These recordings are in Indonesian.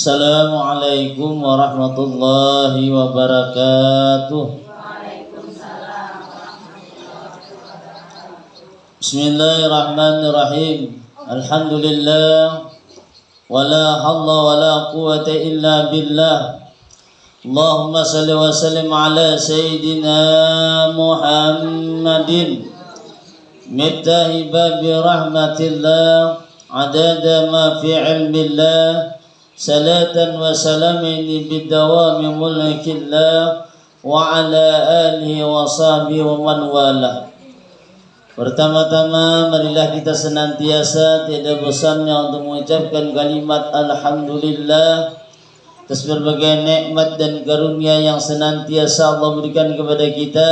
Assalamualaikum warahmatullahi wabarakatuh. Bismillahirrahmanirrahim. Alhamdulillah. Wala hawla wala quwwata illa billah. Allahumma salli wa sallim ala Sayyidina Muhammadin miftahi babi rahmatillah adada ma fi ilmillah salatan wa salamin bidawami mulkillah wa ala alihi wa sahbihi wa man walah. Pertama-tama marilah kita senantiasa tidak bosannya untuk mengucapkan kalimat alhamdulillah atas berbagai nikmat dan karunia yang senantiasa Allah berikan kepada kita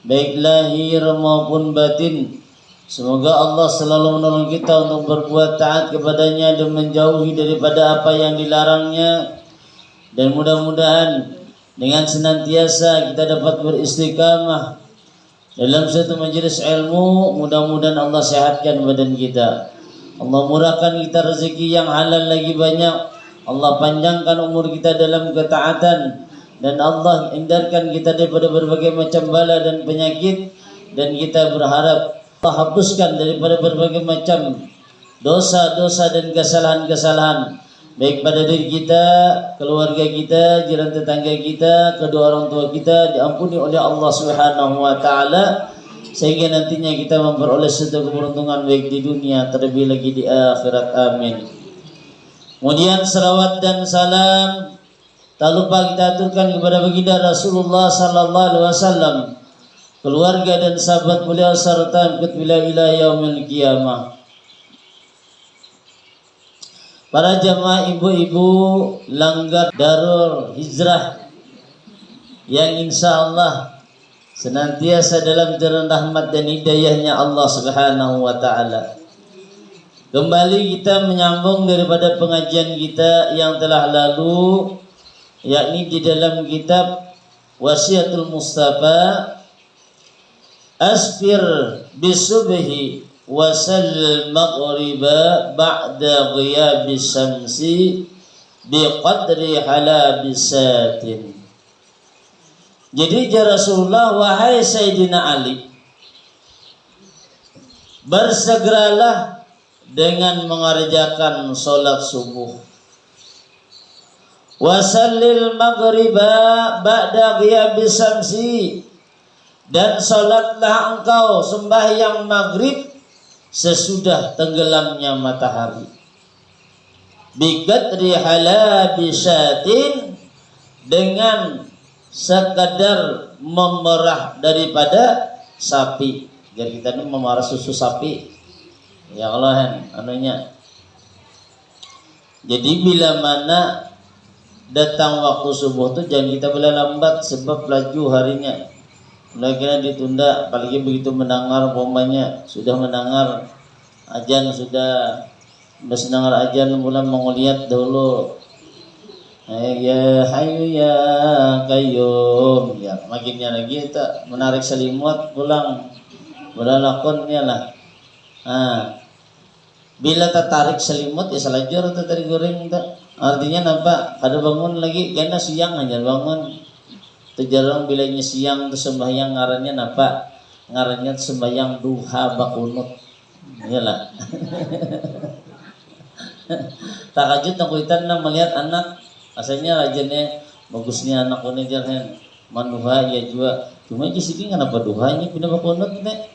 baik lahir maupun batin. Semoga Allah selalu menolong kita untuk berbuat taat kepadanya dan menjauhi daripada apa yang dilarangnya. Dan mudah-mudahan dengan senantiasa kita dapat beristiqamah dalam suatu majelis ilmu. Mudah-mudahan Allah sehatkan badan kita, Allah murahkan kita rezeki yang halal lagi banyak, Allah panjangkan umur kita dalam ketaatan, dan Allah hindarkan kita daripada berbagai macam bala dan penyakit. Dan kita berharap Allah hapuskan daripada berbagai macam dosa-dosa dan kesalahan-kesalahan baik pada diri kita, keluarga kita, jiran tetangga kita, kedua orang tua kita diampuni oleh Allah Subhanahu wa taala, sehingga nantinya kita memperoleh suatu keberuntungan baik di dunia terlebih lagi di akhirat. Amin. Kemudian salawat dan salam tak lupa kita aturkan kepada baginda Rasulullah sallallahu alaihi wasallam, keluarga dan sahabat beliau serta ikut beliau ila yaumil qiyamah. Para jamaah ibu-ibu Langgar Darul Hijrah yang insya Allah senantiasa dalam jalan rahmat dan hidayahnya Allah Subhanahu wa ta'ala. Kembali kita menyambung daripada pengajian kita yang telah lalu, yakni di dalam kitab Wasiatul Mustafa, asfir bisubhi wasal maghriba ba'da ghiyabis syamsi biqadri halabisatin. Jadi ya Rasulullah, wahai Sayyidina Ali, bersegeralah dengan mengerjakan solat subuh, wasallil maghriba ba'da ghiyabis syamsi, dan solatlah engkau sembahyang maghrib sesudah tenggelamnya matahari, biqadri halabisatin, dengan sekadar memerah daripada sapi. Jadi kita ini memerah susu sapi ya Allah anunya. Jadi bila mana datang waktu subuh tu jangan kita boleh lambat, sebab laju harinya. Mulai ditunda, apalagi begitu mendengar umpamanya sudah mendengar ajan, sudah mendengar ajan mulai menguliat dahulu ya hayu ya qayyum, ya makinnya lagi tak menarik selimut pulang lakon lah. Bila tertarik selimut ya selajur atau tadi goreng tak, artinya nampak ada bangun lagi karena siang aja bangun. Jarang bilanya siang tu sembahyang ngarannya napa? Ngarannya sembahyang duha bakunut. Iyalah. Tahajud nak kuitan na melihat anak, asalnya rajinnya bagusnya anak ini jangan manuha ya juga. Cuma di sini kenapa duha ini pindah bakunut nih?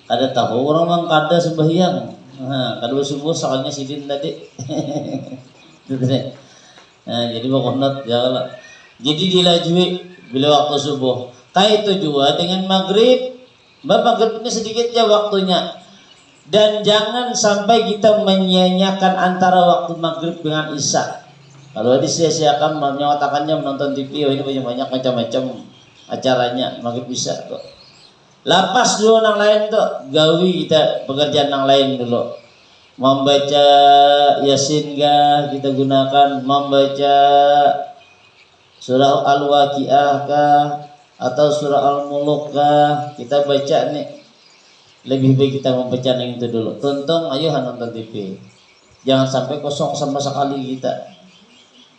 Ada tahu orang mang kada sembahyang. Kada subuh soalnya sidin tadi. Jadi bakunut ya Allah. Jadi dilajui bila waktu subuh. Kait itu juga dengan maghrib. Maghrib ini sedikitnya waktunya. Dan jangan sampai kita menyia-nyiakan antara waktu maghrib dengan isya. Kalau disia-siakan menyatakannya menonton TV, ini banyak macam-macam acaranya maghrib isya tuh. Lapas dulu yang lain tuh, gawi kita pekerjaan yang lain dulu. Membaca Yasin kah kita gunakan, membaca surah Al-Waqiah kah atau surah Al-Muluk kah, kita baca nih. Lebih baik kita membaca yang itu dulu. Tonton ayo nonton TV. Jangan sampai kosong sama sekali kita.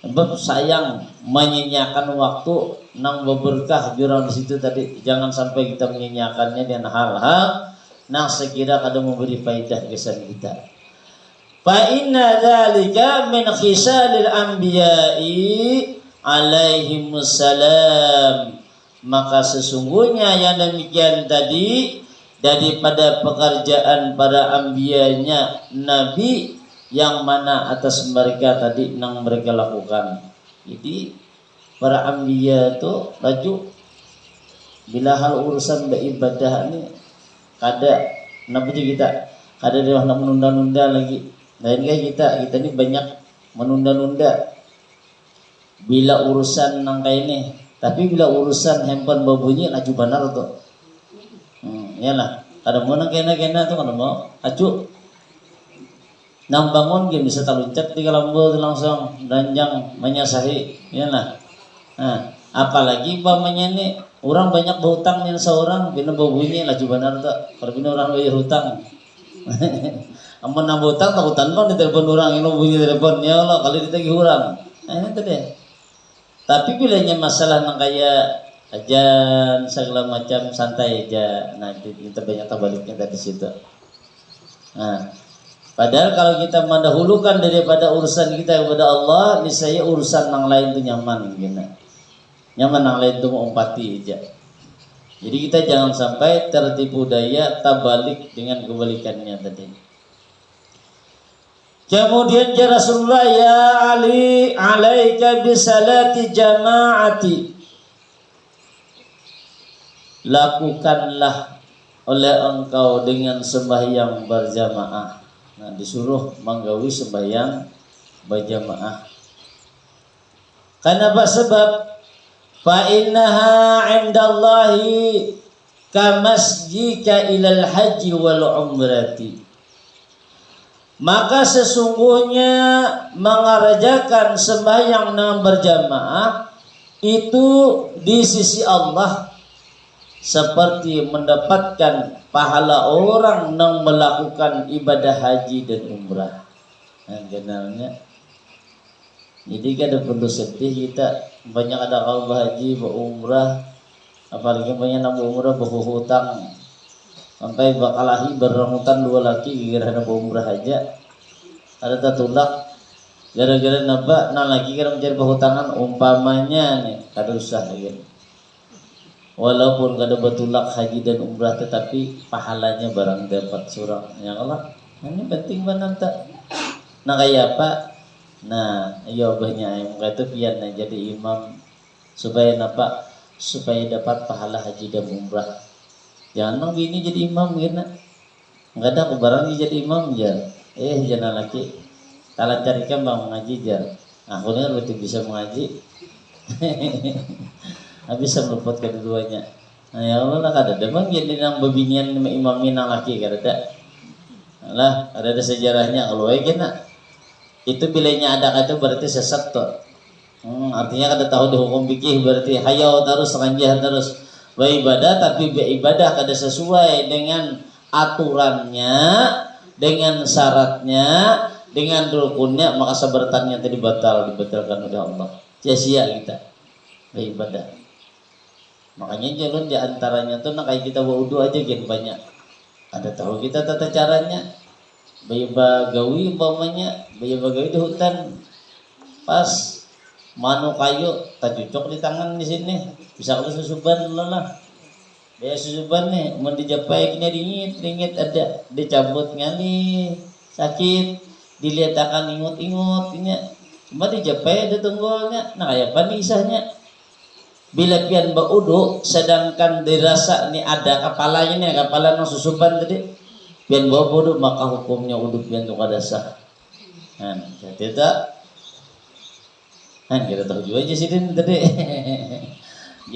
Sebab sayang menyanyiakan waktu nang berberkah jurang di situ tadi. Jangan sampai kita menyanyiakannya dengan hal-hal nang sekira kada memberi faedah kesan kita. Fa inna dzalika min khisalil anbiya'i alaihimussalam. Maka sesungguhnya yang demikian tadi daripada pekerjaan para anbiyanya nabi yang mana atas mereka tadi nang mereka lakukan. Jadi para anbiya itu laju bila hal urusan beribadah ini kada nabi kita kada dia nak menunda-nunda lagi. Lain kita ini banyak menunda-nunda bila urusan nang kayak ini. Tapi bila urusan handphone berbunyi laju benar tuh. Iyalah, kada mau nang kena-kena tuh kada mau. Acu nang bangun dia bisa taluncat di kalambo langsung danjang menyasahi. Iyalah. Nah, apalagi umpamanya nih orang banyak berhutang yang seorang bina berbunyi laju benar tuh. Kalau bina orang bayar hutang. Amun nang hutang takutan bang di telepon orang ini bunyi telepon ya Allah kali ditagih orang. Nah, itu deh. Tapi bilanya masalah nang kayak ajan segala macam santai aja. Nah, kita banyak terbaliknya dari situ. Nah, padahal kalau kita mendahulukan daripada urusan kita kepada Allah, niscaya urusan nang lain itu nyaman gitu. Nyaman nang lain itu mengumpati aja. Jadi kita jangan sampai tertipu daya tabalik dengan kebalikannya tadi. Kemudian ya Rasulullah ya Ali alaika bisalati jama'ati. Lakukanlah oleh engkau dengan sembahyang berjamaah. Nah, disuruh menggawi sembahyang berjamaah. Karena apa sebab? Fa innaha 'indallahi kamasjika ilal haji wal umrati. Maka sesungguhnya mengerjakan sembahyang dengan berjamaah itu di sisi Allah seperti mendapatkan pahala orang yang melakukan ibadah haji dan umrah. Nah, kenalnya. Jadi kada perlu sedih kita banyak ada kau haji, umrah, apalagi banyak nang umrah berhutang. Sampai bakalahi berangkutan dua laki gara-gara umrah aja. Ada tertulak gara-gara napa nah lagi kira mencari berhutangan umpamanya nih kada usah gitu. Walaupun kada betulak haji dan umrah tetapi pahalanya barang dapat surang ya Allah. Ini penting banget tak. Nah kayak apa? Nah, iya banyak yang kata pian jadi imam supaya napa? Supaya dapat pahala haji dan umrah. Jangan nang gini jadi imam gini. Enggak ada kebarang jadi imam ya. Jangan lagi. Kalau carikan bang mengaji jar. Aku ni berarti bisa mengaji. Bisa meluput kedua-duanya. Nah ya Allah lah kada. Demang jadi nang bebinian imamin nang laki kada. Lah ada sejarahnya kalau gini. Itu bilanya ada itu berarti sesat tuh. Artinya kada tahu dihukum fikih berarti hayau terus ranjah terus. Beribadah tapi beribadah kada sesuai dengan aturannya, dengan syaratnya, dengan rukunnya, maka sebertannya tadi dibatalkan oleh Allah. Sia-sia kita beribadah. Makanya jalan di antaranya tuh kayak kita wudu aja gitu banyak. Ada tahu kita tata caranya. Gawi umpamanya, gawi di hutan. Pas manu kayu tak cocok di tangan di sini bisa kalau susuban lah dia susuban nih mau dijapai kena ringit ada dicabut ngali sakit dilihat akan ingut ini cuma dijapai ada tunggulnya nah kayak apa nih isahnya bila pian baudu sedangkan dirasa nih ada kepalanya nih kepala nang susuban tadi pian bawa bodoh maka hukumnya uduk pian tuh kada sah nah tidak kan kita tahu juga aja sih tadi.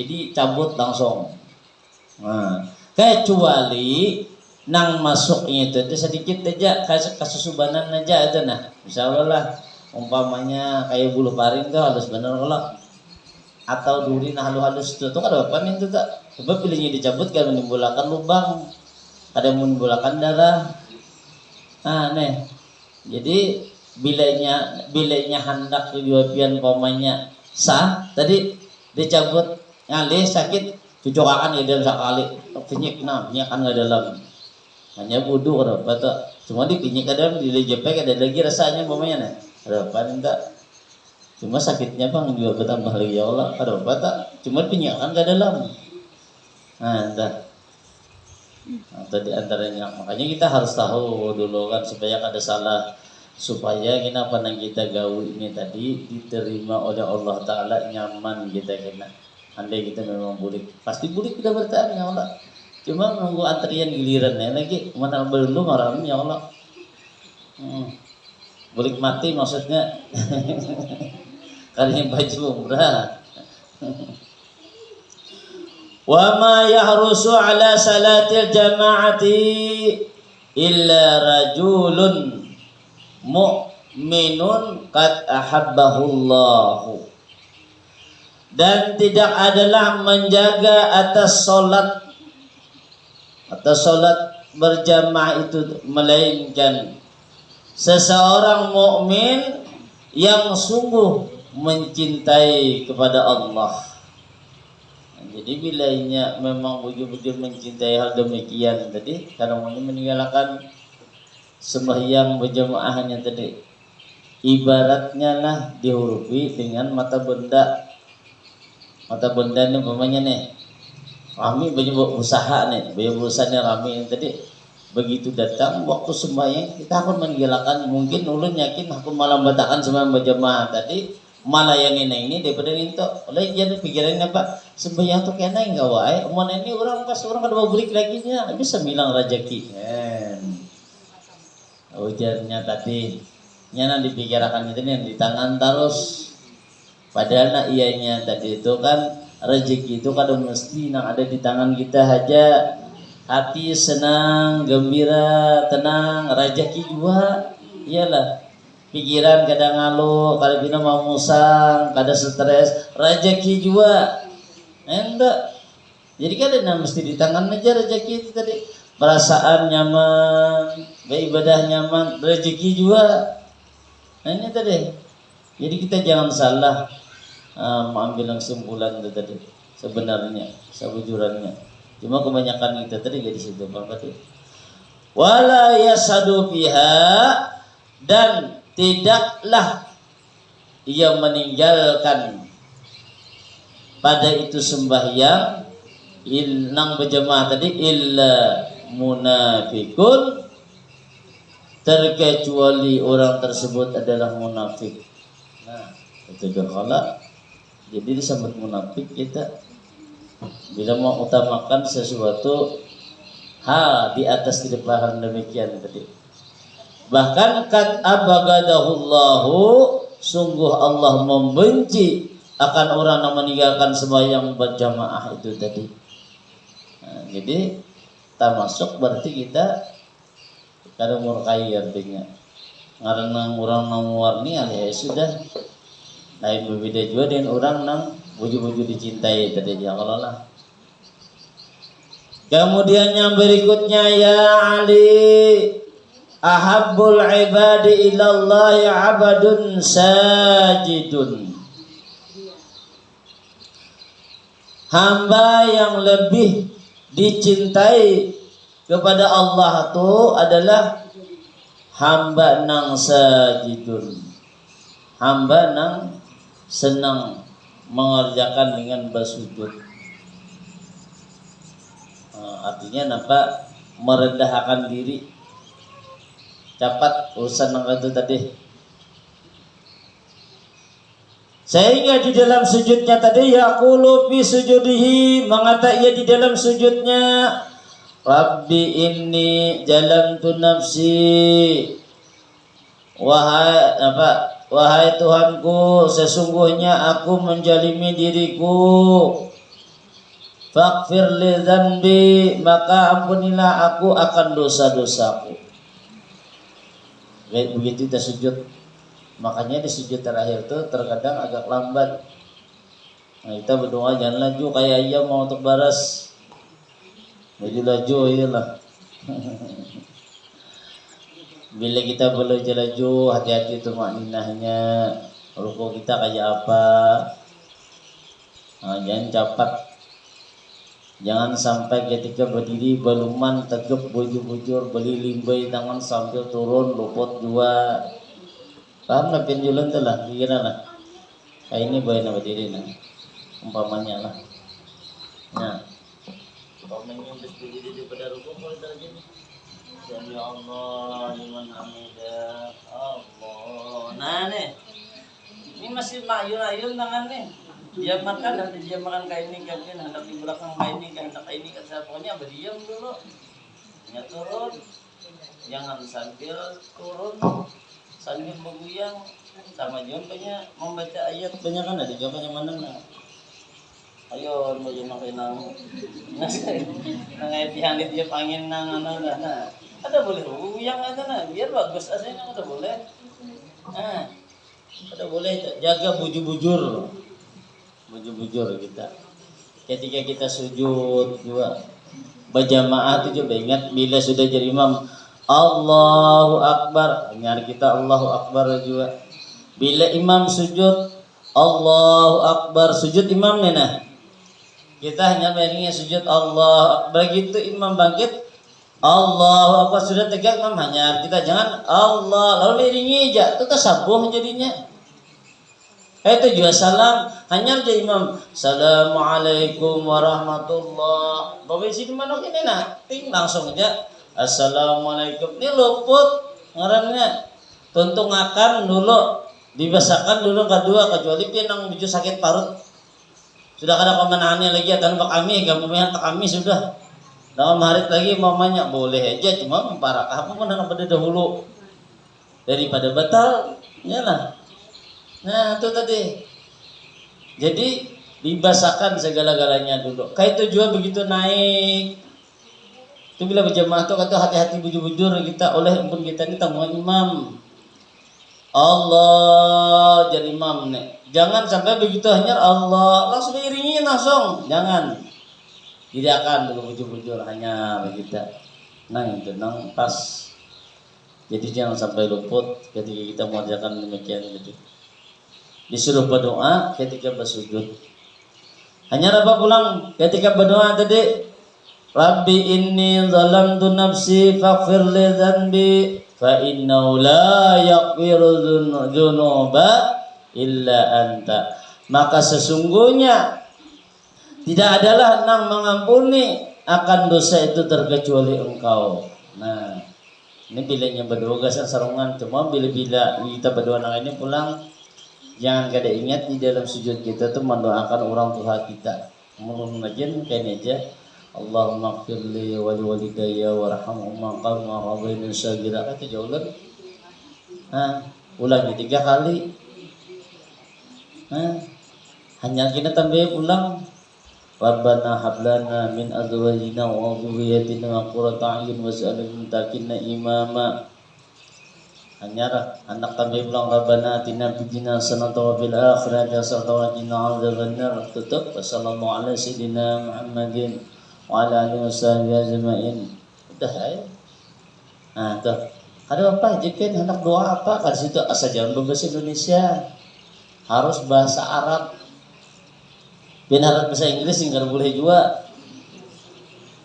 Jadi cabut langsung. Nah, kecuali nang masuknya itu sedikit aja kesusubanan aja itu nah. Misalnya lah umpamanya kayak bulu paring tuh halus bener kalau atau duri nah halus itu kan apa nih itu tak. Sebab pilihnya dicabut kan menimbulkan lubang, ada menimbulkan darah. Nah, nih. Jadi bilainya hendak kejuapian pamanya sah tadi dicabut ngalih sakit cucokakan ya dalam sekali pinyik kan nggak dalam hanya budu ada apa tuh cuma dipinyik ada di jepek ada lagi rasanya pamanya nih ada apa enggak cuma sakitnya bang juga bertambah lagi ya Allah ada apa tak cuma pinyik kan nggak dalam nah tadi antaranya makanya kita harus tahu dulu kan supaya kada salah supaya kenapa yang kita gaul ini tadi diterima oleh Allah Ta'ala nyaman kita kena andai kita memang bulik pasti bulik kita bertahan ya Allah cuma nunggu antrian giliran ya lagi mana belum orang ya Allah bulik mati maksudnya kalian baju umrah wa ma yahrusu ala salatil jama'ati illa rajulun mu'minun qad ahabbahullahu dan tidak adalah menjaga atas solat berjamaah itu melainkan seseorang mukmin yang sungguh mencintai kepada Allah. Jadi bilanya memang bujur-bujur mencintai hal demikian tadi karena meninggalkan sembahyang berjamaahnya tadi ibaratnya lah dihurufi dengan mata benda ini umpamanya nih rami banyak usaha nih banyak usahanya rami yang tadi begitu datang waktu sembahyang kita akan meninggalkan mungkin ulun yakin aku malah batakan sembahyang berjamaah tadi malah yang ini daripada itu oleh jadi pikirannya apa sembahyang tuh kena enggak wae mana ini orang pas orang kada mau balik lagi nya bisa bilang rezeki ujarnya tadi nyana dipikirkan itu nih di tangan terus padahal nak ianya tadi itu kan rezeki itu kadang mesti yang ada di tangan kita aja hati senang gembira tenang rezeki juga iyalah pikiran kadang ngaluh kalau bina mau musang kada stres rezeki juga enggak jadi kadang mesti di tangan aja rezeki itu tadi perasaan nyaman, beribadah nyaman, rezeki juga. Nah ini tadi. Jadi kita jangan salah mengambil kesimpulan itu tadi. Sebenarnya, sebujurannya. Cuma kebanyakan kita tadi jadi situ berarti. Wala yasadu biha dan tidaklah ia meninggalkan pada itu sembahyang nang berjamaah tadi illa munafikun terkecuali orang tersebut adalah munafik. Nah, itu dakhala. Jadi disebut munafik kita bila mau utamakan sesuatu di atas tidak paham demikian tadi. Bahkan kat abagadahullahu sungguh Allah membenci akan orang yang meninggalkan sembahyang berjamaah itu tadi. Nah, jadi termasuk berarti kita kada murkai artinya karena orang nang warni ya sudah lain berbeda juga dengan orang nang buju-buju dicintai tadi ya kalau lah. Kemudian yang berikutnya ya Ali ahabbul ibadi ilallahi abadun sajidun hamba yang lebih dicintai kepada Allah itu adalah hamba nang sajidun hamba nang senang mengerjakan dengan bersujud artinya nampak merendahkan diri dapat urusan nang itu tadi sehingga di dalam sujudnya tadi yaqulu fi sujudihi mengata ia di dalam sujudnya Rabbi inni jalantu nafsi wahai Tuhanku sesungguhnya aku menjalimi diriku faghfir li dzanbi maka ampunilah aku akan dosa-dosaku. Begitu kita sujud makanya di sujud terakhir tuh terkadang agak lambat. Nah, kita berdoa jangan laju kayak ayam mau untuk baras. Laju iyalah. Bila kita belajar laju, hati-hati tuh makninahnya. Ruku kita kayak apa? Jangan cepat. Jangan sampai ketika berdiri baluman tegap bujur-bujur beli limbai tangan sambil turun luput dua. Paham lah penjualan tu lah, kira lah. Kayak ini boleh nak berdiri nah. Umpamanya lah. Nah, umpamanya berdiri daripada ruku boleh tak lagi? Ya Allah, liman hamidah. Allah. Nah nih, ini masih mayun-ayun tangan nih. Dia makan, nanti dia makan kayak ini, kan hendak di belakang kayak ini, kan hendak kayak ini, kan pokoknya berdiam dulu. Ya turun, jangan sambil turun, sambil bergoyang. Sama jawabannya membaca ayat banyak kan ada jawabannya mana nah. Ayo mau makan nang, nang ayat yang dia pangin nang nah. Ada boleh yang ada nah, biar bagus aslinya ada boleh. Nah, ada boleh jaga bujur-bujur kita. Ketika kita sujud juga berjamaah itu juga ingat bila sudah jadi imam Allahu Akbar, ingat kita Allahu Akbar juga. Bila imam sujud Allahu Akbar, sujud imam nah. Kita hanya beriringnya sujud Allahu Akbar, begitu imam bangkit Allahu Akbar sudah tegak imam hanya kita jangan Allah lalu iringi aja itu tasabuh jadinya. Itu juga salam hanya aja imam Assalamualaikum warahmatullah. Bawa sini mana ini nak ting langsung aja Assalamualaikum. Ini luput ngarannya tuntung akan dulu dibasakan dulu kedua kecuali pinang biju sakit parut sudah kada kemenahannya lagi akan kami kamu kami sudah. Dalam hari lagi mamanya boleh aja cuma memparakah apa pun pada dahulu daripada batal ya lah. Nah itu tadi jadi dibasakan segala-galanya dulu kayak itu juga begitu naik itu bila berjamaah tuh kata hati-hati bujur-bujur kita oleh ampun kita ini tamuan imam Allah jadi imam nih jangan sampai begitu hanya Allah langsung diiringi langsung jangan. Tidak akan dulu bujur-bujur hanya begitu. Nah itu nang pas. Jadi jangan sampai luput ketika kita mengerjakan demikian gitu. Disuruh berdoa ketika bersujud. Hanya apa pulang ketika berdoa tadi. Rabbi inni zalamtu nafsi faghfir li dzanbi fa innahu la yaghfiru dzunuba illa anta. Maka sesungguhnya tidak adalah nang mengampuni akan dosa itu terkecuali engkau. Nah, ini bilanya berdoa gasan sarungan. Cuma bila kita berdoa nang ini pulang, jangan kada ingat di dalam sujud kita tuh mendoakan orang tua kita. Mulun aja kayak aja. Allahumma ighfirli wa liwalidayya warhamhuma kama rabbayani shaghira. Itu jaulan. Nah, ulangi 3 kali. Nah, hanya kita tambah ulang. Rabbana hablana min azwajina wa dhurriyyatina qurrata a'yun waj'alna lil muttaqina imama. Hanya anak kami bilang Rabbana atina fid dunya hasanatan wa fil akhirati hasanatan wa qina adzabannar. Tutup wasallallahu ala sayyidina Muhammadin wa ala alihi wasahbihi ajmain. Udah ya. Nah, tuh. Ada apa jika hendak doa apa? Kan situ asal jangan berbahasa Indonesia. Harus bahasa Arab. Benar bahasa Inggris enggak boleh juga.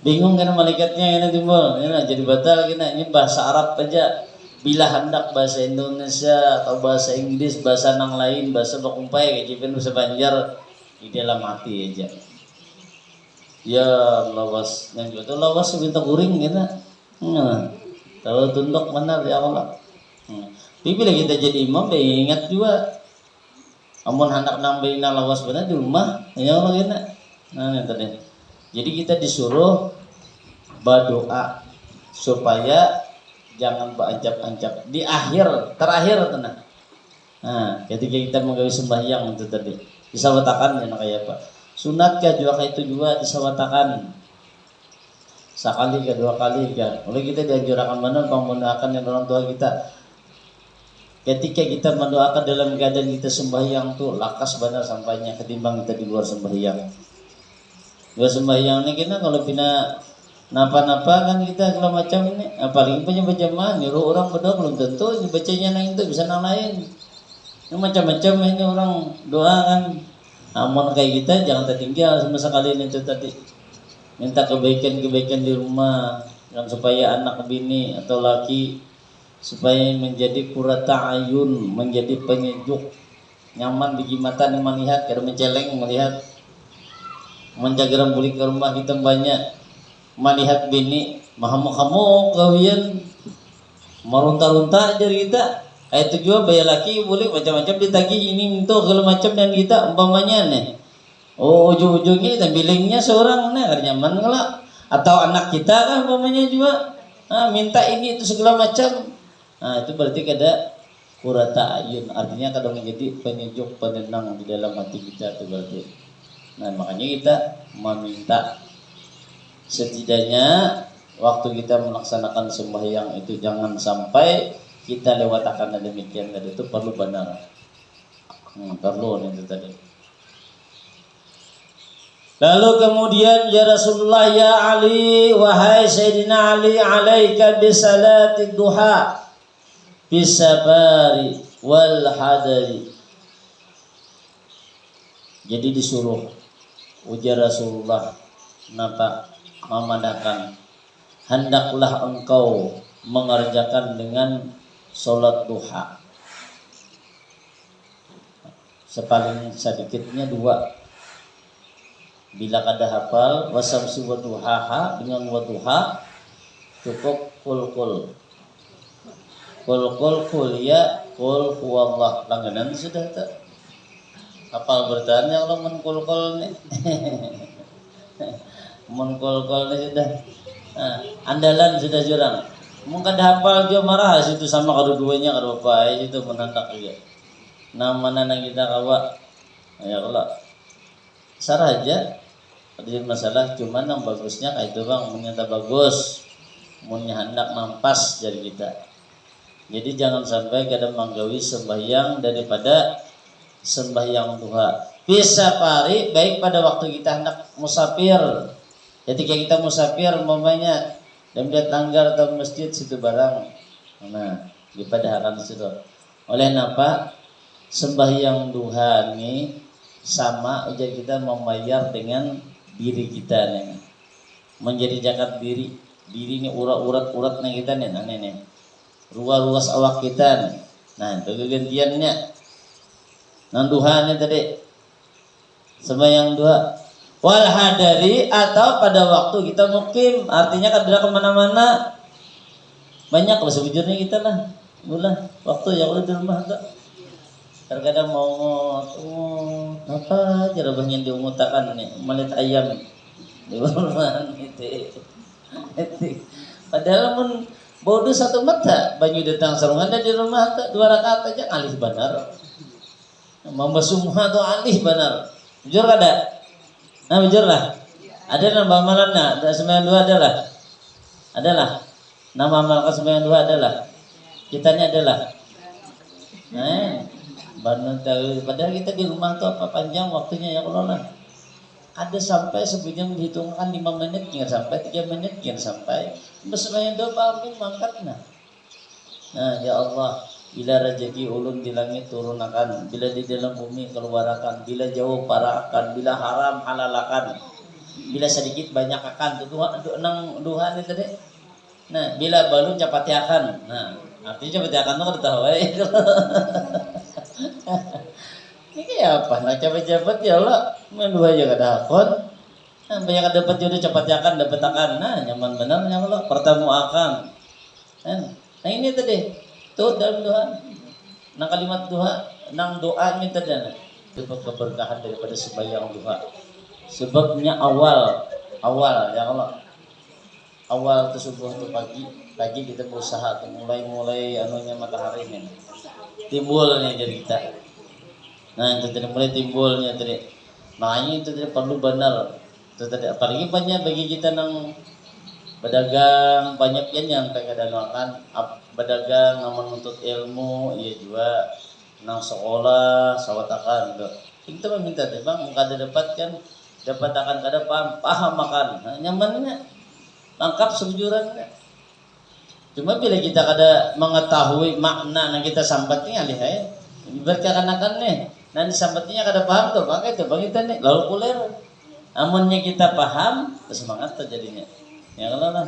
Bingung kan malaikatnya ini timbul. Ini jadi batal kena ini bahasa Arab aja. Bila hendak bahasa Indonesia atau bahasa Inggris, bahasa nang lain, bahasa bakumpai kayak gitu bahasa Banjar di dalam hati aja. Ya lawas yang itu lawas minta kuring gitu. Kalau tunduk benar ya Allah. Tapi bila kita jadi imam, ingat juga. Amun hendak nambahin lawas benar di rumah, ya Allah kena. Nah ini tadi. Jadi kita disuruh berdoa supaya jangan beranjak-anjak di terakhir tenang. Nah, ketika kita menggawe sembahyang itu tadi disawatakan ya kayak apa? Sunat ke juga kayak itu juga disawatakan. Sekali ke 2 kali ke. Oleh kita dianjurkan benar mendoakan yang orang tua kita. Ketika kita mendoakan dalam keadaan kita sembahyang tuh lakas benar sampainya ketimbang kita di luar sembahyang. Luar sembahyang ini kita kalau pina Napa-napa kan kita kalau macam ini, apalagi punya berjamaah, nyuruh orang berdoa belum tentu bacanya nang itu bisa nang lain. Ini macam-macam ini orang doa kan. Namun kayak kita jangan tertinggal sama sekali itu tadi. Minta kebaikan-kebaikan di rumah dan supaya anak bini atau laki supaya menjadi qurrata ayun, menjadi penyejuk nyaman bagi mata yang melihat, kada menceleng melihat menjaga rambut ke rumah kita banyak melihat bini mahamuk-hamuk kawian merunta-runta dari kita kayak itu juga bayar laki boleh macam-macam ditagih ini itu segala macam dan kita umpamanya nih ujung-ujungnya kita bilingnya seorang nih kada nyaman ngelak atau anak kita kan umpamanya juga minta ini itu segala macam itu berarti kada qurrata ayun artinya kada menjadi penyejuk penenang di dalam hati kita itu berarti makanya kita meminta setidaknya waktu kita melaksanakan sembahyang itu jangan sampai kita lewatkan demikian tadi itu perlu benar perlu itu tadi. Lalu kemudian ya Rasulullah ya Ali wahai Sayyidina Ali alaika bisalati duha bisabari wal hadari. Jadi disuruh ujar Rasulullah napa memandangkan hendaklah engkau mengerjakan dengan sholat duha sepaling sedikitnya 2 bila kada hafal wasamsi wa duhaha dengan wa duha cukup kul ya kul huwallah langganan sudah tak hafal bertahan yang lo menkul nih menkol-kol sudah andalan sudah jurang mungkin hafal dia marah situ sama kedua-duanya kada apa itu menandak juga nama nang kita kawa ya kalau sarah aja ada masalah cuman yang bagusnya kayak itu bang menyata bagus punya hendak mampas dari kita jadi jangan sampai kada manggawi sembahyang daripada sembahyang duha bisa pari baik pada waktu kita hendak musafir. Ketika kita musafir umpamanya dan melihat langgar atau masjid situ barang, dipadahakan situ. Oleh napa sembahyang duha ini sama aja kita membayar dengan diri kita nih, menjadi zakat diri ini urat nih kita nih, ruas awak kita nih. Nah itu kegantiannya. Nah duha nih tadi sembahyang duha. Wal hadari atau pada waktu kita mukim artinya kada kemana-mana banyak lah sebujurnya kita lah mula waktu yang udah di rumah tuh terkadang mau apa jarabahnya diumutakan nih malit ayam di rumah itu padahal mun bodoh 1 mata banyu datang sarungan di rumah tuh 2 rakaat aja alih benar membasumha tuh alih benar jujur kada. Nah bujur lah. Ada nama amalannya, ada 92 adalah. Nama amalkan 92 adalah. Kitanya adalah. Padahal kita di rumah tuh apa panjang waktunya ya Allah lah. Ada sampai sebelumnya menghitungkan 5 menit kira sampai 3 menit kira sampai. Sembahyang doa paling mangkat nah. Nah ya Allah. Bila rezeki ulun di langit turunakan, bila di dalam bumi keluarakan, bila jauh parakan, bila haram halalakan, bila sedikit banyak akan, duha ini tadi. Nah, bila balu capatiakan. Nah, artinya capatiakan itu kada tahu ini kayak apa? Nah, capat ya Allah, menduha aja kada hafal. Nah, banyak dapat jodoh capatiakan, dapat akan. Nah, nyaman benar ya Allah, pertemu akan. Nah, ini tadi. Tuh dalam doa, nang kalimat doa, nang doa ini tadi dapat keberkahan daripada sembahyang doa. Sebabnya awal ya Allah. Awal subuh itu pagi kita berusaha tuh mulai anunya matahari ini timbulnya dari kita. Nah itu tadi mulai timbulnya tadi. Makanya itu tadi perlu benar. Itu tadi apalagi banyak bagi kita nang pedagang banyak yang kadang-kadang pedagang menuntut ilmu iya juga nang sekolah sawatakan gitu. Kita meminta bang kada dapat akan kada paham makan nyamannya lengkap sebujurannya. Cuma bila kita kada mengetahui makna yang kita sambatnya alihai, berkanakan nih, nanti sambatnya kada paham tuh, maka itu bang kita nih lalu kuler. Amunnya kita paham, semangat terjadinya. Ya kalau lah,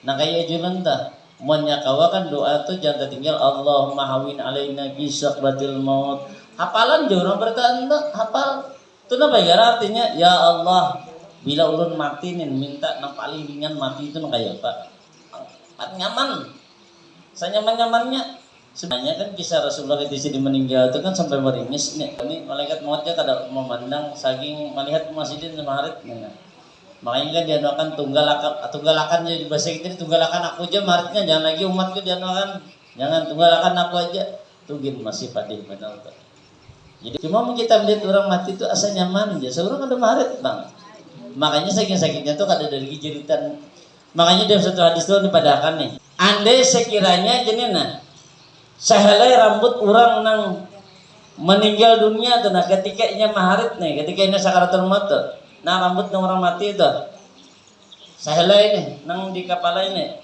nah kayak jualan dah. Munnya kawakan doa tuh jangan tinggal Allahumma hawin alaina bisakratil maut. Hafalan je orang bertanda, hafal. Itu apa ya artinya? Ya Allah, bila ulun mati nih minta yang paling ringan mati itu kayak apa? Nyaman, saya nyaman-nyamannya. Sebenarnya kan kisah Rasulullah ketika meninggal itu kan sampai meringis nih. Ini malaikat mautnya kada memandang saking melihat masjidin semarit. Makanya kan dianuakan tunggalakan jadi bahasa kita tunggalakan aku aja maritnya jangan lagi umatku dianuakan. Jangan tunggalakan aku aja. Tugin masih padih benar. Jadi cuma kita melihat orang mati itu asa nyaman aja. Seorang ada marit bang. Makanya saking-sakingnya tuh kada dari jeritan. Makanya dalam satu hadis itu dipadahkan nih. Andai sekiranya jenena sehelai rambut orang nang meninggal dunia tuh nah ketika nya maharit nih, ketika nya sakaratul maut tuh. Nah rambut nang orang mati itu sehelai nih nang di kepala ini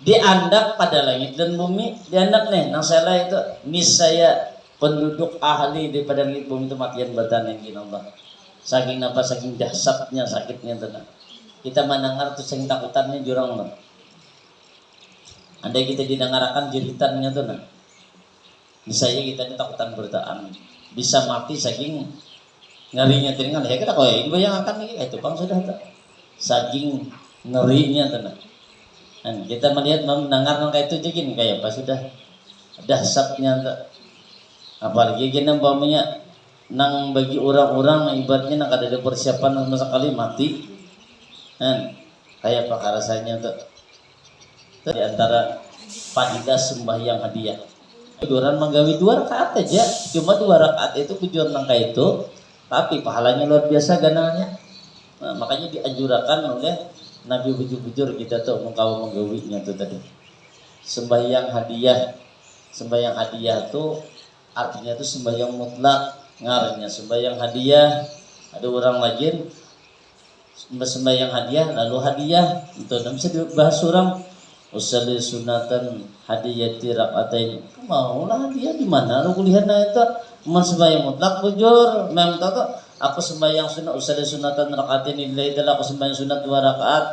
diandak pada langit dan bumi diandak nih nang sehelai itu niscaya penduduk ahli daripada langit bumi itu matian batan yang Allah. Saking apa saking dahsyatnya sakitnya tuh nah. Kita mendengar tuh sing takutannya jurang loh. Andai kita didengarkan jeritannya tuh nah. Misalnya kita ini takutan bertaan. Bisa mati saking ngerinya teringat. Ya kita kau ya bayangkan nih itu bang sudah tuh. Saking ngerinya tuh nah. Dan kita melihat mendengar kayak itu jadi kayak apa sudah dahsyatnya tuh. Apalagi kita umpamanya nang bagi orang-orang ibaratnya nang ada persiapan sama sekali mati. Kayak apa rasanya tuh di antara faidah sembahyang hadiah. Duran menggawi 2 rakaat aja, cuma 2 rakaat itu tujuan nangka itu, tapi pahalanya luar biasa ganalnya. Nah, makanya dianjurkan oleh Nabi bujur-bujur kita tuh mengkawa menggawinya tuh tadi. Sembahyang hadiah tuh artinya tuh sembahyang mutlak, ngaranya sembahyang hadiah. Ada orang lain sembahyang hadiah lalu hadiah itu bisa dibahas orang usalli sunatan hadiyati rakaatain maulah hadiah di mana lu kuliahna itu mun sembahyang mutlak bujur memang tahu aku sembahyang sunat usalli sunatan rakaatain lillahi ta'ala aku sembahyang sunat 2 rakaat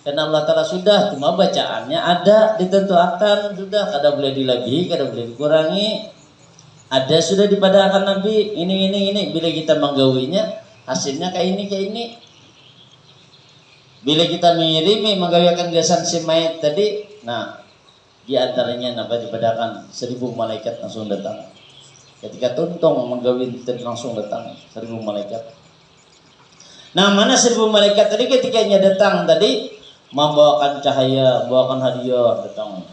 karena Allah Ta'ala sudah cuma bacaannya ada ditentukan sudah kada boleh dilebihi kada boleh dikurangi ada sudah dipadahkan Nabi ini bila kita menggawinya hasilnya kayak ini. Bila kita mengirimi menggawikan gasan si mayat tadi, nah di antaranya apa dipadahkan 1000 malaikat langsung datang. Ketika tuntong menggawi langsung datang 1000 malaikat. Nah mana 1000 malaikat tadi ketikanya datang tadi membawakan cahaya, membawakan hadiah datang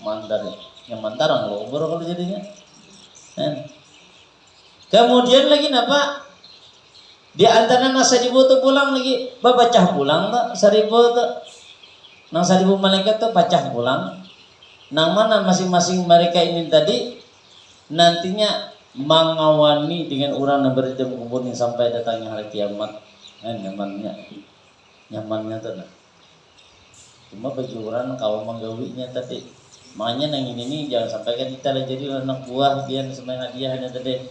mantar, yang mantaran loh, baru kalau jadinya. Kemudian lagi apa? Di antara nang 1000 tuh pulang lagi, babacah pulang tak 1000 tuh, nang 1000 malaikat tuh pacah pulang. Nang mana masing-masing mereka ini tadi nantinya mengawani dengan orang yang berada kumpulin sampai datangnya hari kiamat. Nyamannya tuh. Nah. Cuma bagi orang kau menggawinya tadi, makanya nang ini jangan sampai kan kita jadi anak buah dia sebenarnya hadiahnya tadi,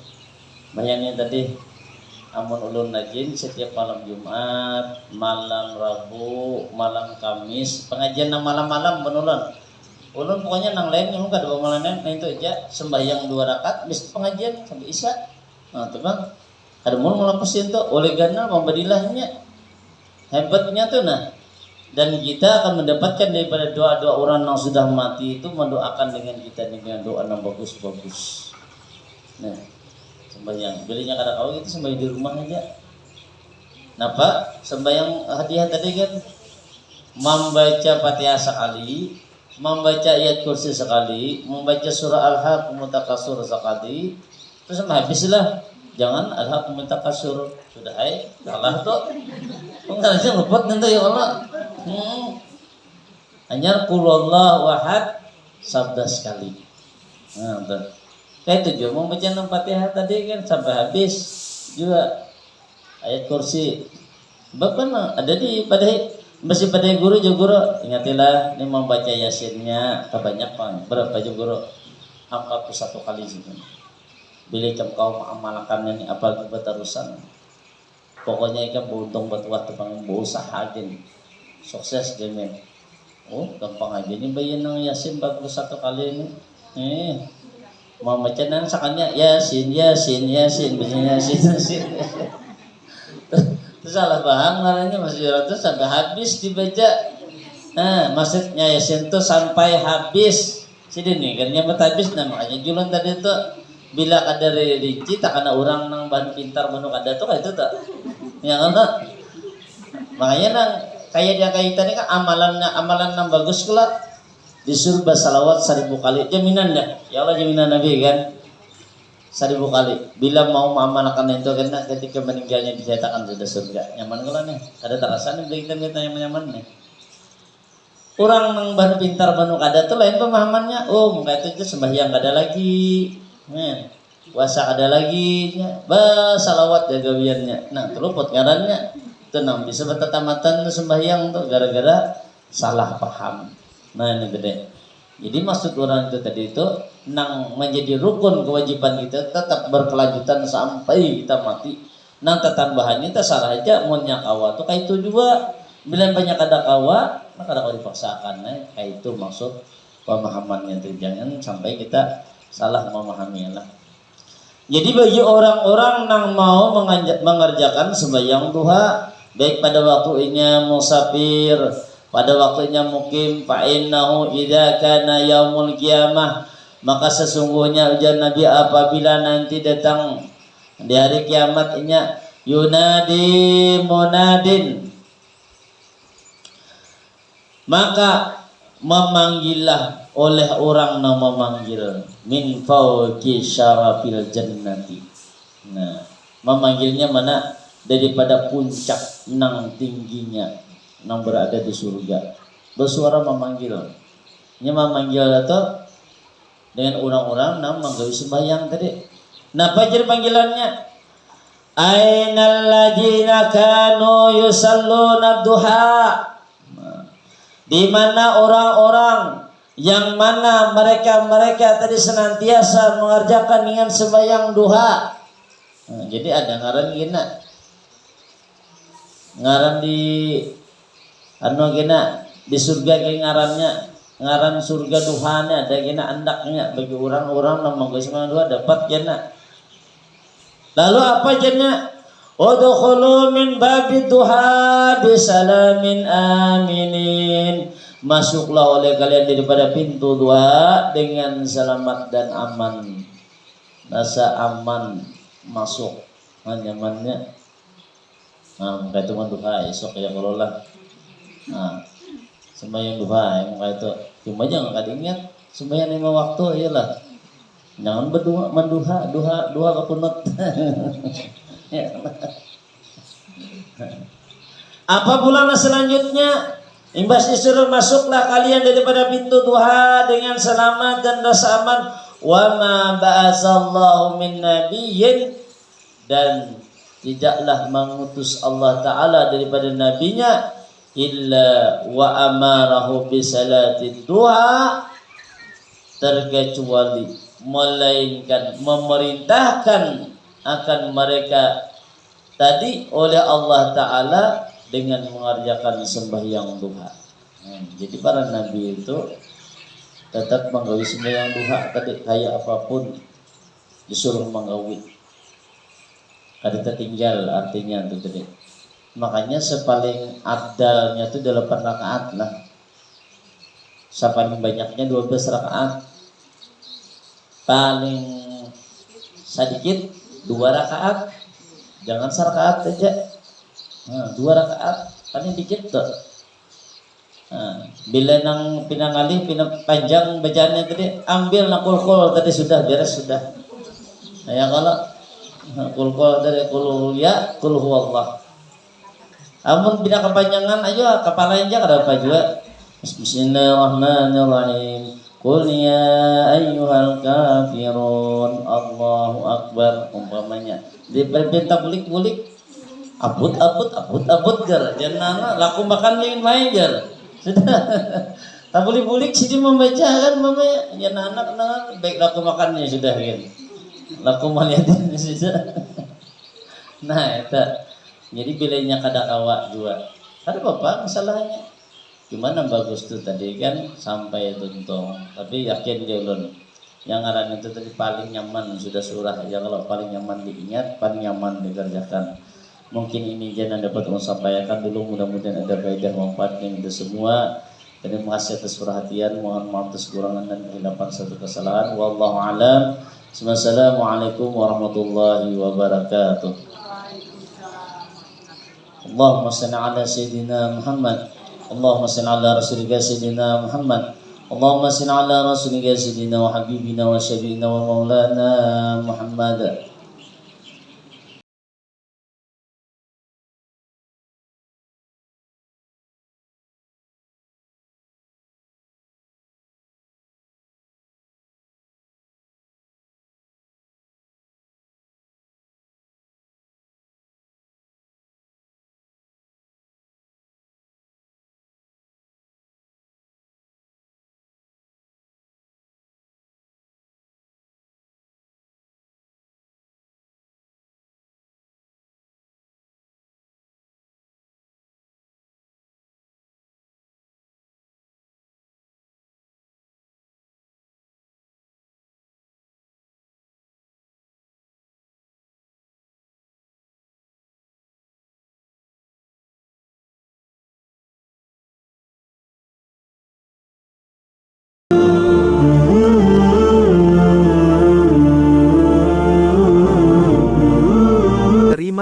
bayangnya tadi. Amun ulun najin setiap malam Jumat, malam Rabu, malam Kamis, pengajian nang malam-malam benulan. Ulun pokoknya nang lain yang kada malam lain, nah itu aja sembahyang 2 rakaat, bis pengajian sampai isya. Nah, tuh bang, ada mau ngelapasin tuh oleh karena membadilahnya hebatnya tuh nah. Dan kita akan mendapatkan daripada doa-doa orang yang sudah mati itu mendoakan dengan kita dengan doa yang bagus-bagus. Nah, sembahyang belinya kada kau itu sembahyang di rumah aja. Napa sembahyang hadiah tadi kan membaca Fatihah sekali, membaca ayat kursi sekali, membaca surah Al-Haqqum Mutakasur sekali, terus habislah. Jangan Al-Haqqum Mutakasur sudah kalah tuh. Pengarangnya luput nanti ya Allah. Hanya qulullahu ahad sabda sekali. Nah, tuh. Kayak tujuh membaca Fatihah tadi kan sampai habis juga ayat kursi. Bapak ada di pada Masih pada guru juga guru, ingatilah ini membaca yasinnya kebanyakan berapa juga guru, angka tuh 1 kali sih. Bila kau mengamalkan ini apa kebetulan, pokoknya ikan beruntung buat waktu pengen berusaha gini, sukses gini. Oh gampang aja ini bayi nang yasin 41 kali ini. Mau baca nang sakanya yasin bacanya yasin. Terus salah paham ngaranya masih ratus sampai habis dibaca. Nah, maksudnya yasin itu sampai habis. Sini nih, kan nyampe habis namanya julan tadi itu bila ada rinci tak kena orang nang bahan pintar menuk ada tuh kayak itu tak. Ya kan tak? Makanya nang kayak dia kaitannya kan amalan nang bagus kelak disuruh bersalawat 1000 kali jaminan dah. Ya Allah jaminan Nabi kan. 1000 kali. Bila mau mengamalkan itu karena ketika meninggalnya dinyatakan sudah surga. Nyaman kalau nih. Ada terasa nih beli kita yang nyaman nih. Orang yang baru pintar baru kada tuh lain pemahamannya. Oh muka itu sembahyang kada lagi. Puasa ada lagi. Salawat ya gawiannya. Nah terluput ngarannya. Tenang bisa bertatamatan sembahyang tuh gara-gara salah paham. Nah ini gede. Jadi maksud orang itu tadi itu nang menjadi rukun kewajiban kita tetap berkelanjutan sampai kita mati. Nang tambahannya kita salah aja mau nyakawa tuh kayak itu juga bila banyak ada kawa maka ada kau dipaksakan kayak itu maksud pemahamannya itu jangan sampai kita salah memahami lah. Jadi bagi orang-orang nang mau mengerjakan sembahyang duha baik pada waktunya musafir pada waktunya mukim fa innahu idza kana yaumul qiyamah maka sesungguhnya ujar Nabi apabila nanti datang di hari kiamatnya yunadi munadin maka memanggillah oleh orang yang memanggil min fawqi syarafil jannati. Nah memanggilnya mana daripada puncak nang tingginya nang berada di surga bersuara memanggil itu dengan orang-orang nang menggawi sembahyang tadi. Napa jadi panggilannya? Ainal ladzina kanu yusalluna duha. Di mana orang-orang yang mana mereka tadi senantiasa mengerjakan dengan sembahyang duha. Nah, jadi ada ngaran gina. Ngaran di gina di surga kayak ngaran surga duhanya ada gina andaknya bagi orang-orang yang menggawi sembahyang duha dapat gina. Lalu apa jadinya? Udkhulu min babi duha bisalamin aminin. Masuklah oleh kalian daripada pintu duha dengan selamat dan aman. Rasa aman masuk nyamannya. Nah, kayak itu duha esok ya kalau lah. Nah, sembahyang duha yang kayak itu. Cuma jangan kada ingat sembahyang 5 waktu iyalah. Jangan duha kepunut. Ya. Apa pula selanjutnya? Imbas disuruh masuklah kalian daripada pintu duha dengan selamat dan rasa aman. Wa ma ba'asallahu min nabiyyin dan tidaklah mengutus Allah Ta'ala daripada nabinya illa wa amarahu bisalati duha terkecuali melainkan memerintahkan akan mereka tadi oleh Allah Ta'ala dengan mengerjakan sembahyang duha. Jadi para nabi itu tetap menggawi sembahyang duha tadi kayak apapun disuruh menggawi. Kada tertinggal artinya itu tadi. Makanya sepaling abdalnya itu 8 rakaat lah. Sepaling banyaknya 12 rakaat. Paling sedikit 2 rakaat. Jangan serakaat aja. 2 rakaat paling dikit tuh. Bila nang pinangali panjang bacaannya tadi ambil nakul tadi sudah beres sudah. Nah, ya kalau kul dari kul ya kul huwallah. Amun bina kepanjangan ayo kepala aja kada apa juga. Bismillahirrahmanirrahim. Qul ya ayyuhal kafirun Allahu akbar umpamanya. Di perintah bulik-bulik abut jar jangan laku makan lain jar sudah tak boleh bulik sih membaca kan mama ya anak baik laku makannya sudah kan laku melihatin sudah nah itu jadi pilihnya kada awak juga ada apa masalahnya gimana bagus tuh tadi kan sampai tuntung tapi yakin dia ulun yang ngaran itu tadi paling nyaman sudah surah aja kalau paling nyaman diingat paling nyaman dikerjakan mungkin ini jangan dapat sampaikan dulu mudah-mudahan ada faedah manfaat yang itu semua. Terima kasih atas perhatian, mohon maaf atas kekurangan dan kehilapan satu kesalahan. Wallahu a'lam. Wassalamualaikum warahmatullahi wabarakatuh. Allahumma shalli ala sayyidina Muhammad. Allahumma shalli ala rasulika sayyidina Muhammad. Allahumma shalli ala rasulika sayyidina wa habibina wa syafiina wa maulana Muhammad.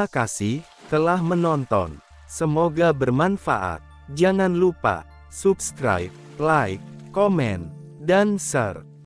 Terima kasih telah menonton. Semoga bermanfaat. Jangan lupa subscribe, like, komen, dan share.